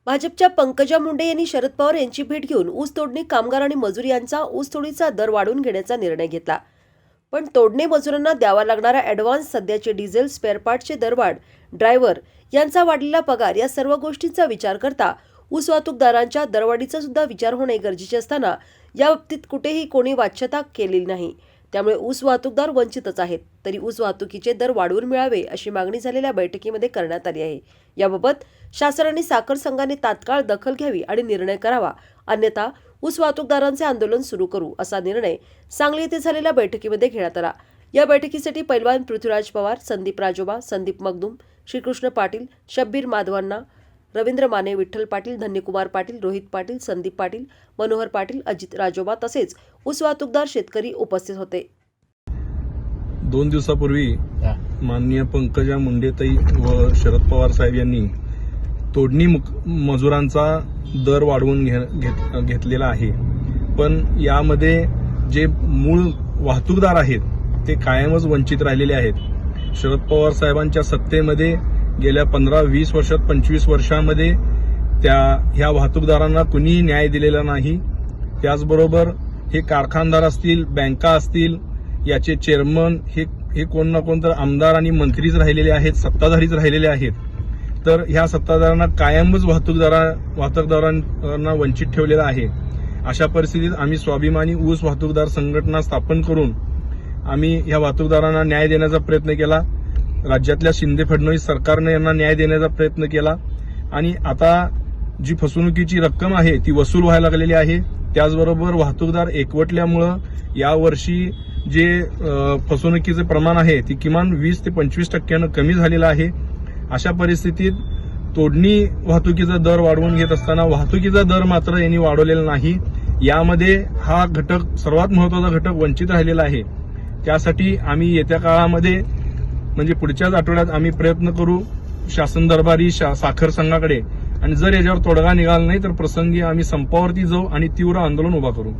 भाजपच्या पंकजा मुंडे यांनी शरद पवार यांची भेट घेऊन ऊस तोडणी कामगार आणि मजूर यांचा ऊस तोडीचा दर वाढवून घेण्याचा निर्णय घेतला. पण तोडणी मजुरांना द्यावा लागणारा ॲडव्हान्स, सध्याचे डिझेल, स्पेअर पार्टचे दरवाढ, ड्रायव्हर यांचा वाढलेला पगार या सर्व गोष्टींचा विचार करता ऊस वाहतूकदारांच्या दरवाढीचा सुद्धा विचार होणे गरजेचे असताना याबाबतीत कुठेही कोणी वाच्यता केलेली नाही. त्यामुळे ऊस वाहतूकदार वंचितच आहेत. तरी ऊस वाहतुकीचे दर वाढवून मिळावे अशी मागणी झालेल्या बैठकीमध्ये करण्यात आली आहे. याबाबत शासनाने साखर संघाने तात्काळ दखल घ्यावी आणि निर्णय करावा, अन्यथा ऊस वाहतूकदारांचे आंदोलन सुरू करू असा निर्णय सांगली येथे झालेल्या बैठकीमध्ये घेण्यात आला. या बैठकीसाठी पैलवान पृथ्वीराज पवार, संदीप राजोबा, संदीप मगदूम, श्रीकृष्ण पाटील, शब्बीर माधवांना, रवींद्र माने, विठ्ठल पाटील, धन्यकुमार पाटील, रोहित पाटील, संदीप पाटील, मनोहर पाटील, अजित राजोबा तसेच ऊस वाहतूकदार शेतकरी उपस्थित होते. 2 दिवसापूर्वी माननीय पंकजा मुंडेताई व शरद पवार साहेब यांनी तोडणी मजुरांचा दर वाढवून घेतलेला आहे. पण यामध्ये जे मूळ वाहतूकदार आहेत ते कायमच वंचित राहिलेले आहेत. शरद पवार साहेबांच्या सत्तेमध्ये गेल्या 15-20 वर्षात 25 वर्षांमध्ये ह्या वाहतूकदारांना कुणीही न्याय दिलेला नाही. त्याचबरोबर हे कारखानदार असतील, बँका असतील, याचे चेअरमन हे कोण ना कोण तर आमदार आणि मंत्रीच राहिलेले आहेत, सत्ताधारीच राहिलेले आहेत. तर ह्या सत्ताधाऱ्यांना कायमच वाहतूकदारांना वंचित ठेवलेलं आहे. अशा परिस्थितीत आम्ही स्वाभिमानी ऊस वाहतूकदार संघटना स्थापन करून आम्ही ह्या वाहतूकदारांना न्याय देण्याचा प्रयत्न केला. राज्यातल्या शिंदे फडणवीस सरकारने यांना न्याय देण्याचा प्रयत्न केला आणि आता जी फसवणुकीची रक्कम आहे ती वसूल व्हायला लागलेली आहे. त्याचबरोबर वाहतूकदार एकवटल्यामुळं यावर्षी जे फसवणुकीचे प्रमाण आहे ती किमान 20 ते 25% कमी झालेलं आहे. अशा परिस्थितीत तोडणी वाहतुकीचा दर वाढवून घेत असताना वाहतुकीचा दर मात्र यांनी वाढवलेला नाही. यामध्ये हा घटक, सर्वात महत्वाचा घटक वंचित राहिलेला आहे. त्यासाठी आम्ही येत्या काळामध्ये म्हणजे पुढच्याच आठवड्यात आम्ही प्रयत्न करू शासन दरबारी साखर संघाकडे, आणि जर याच्यावर तोडगा निघाला नाही तर प्रसंगी आम्ही संपावरती जाऊ आणि तीव्र आंदोलन उभा करू.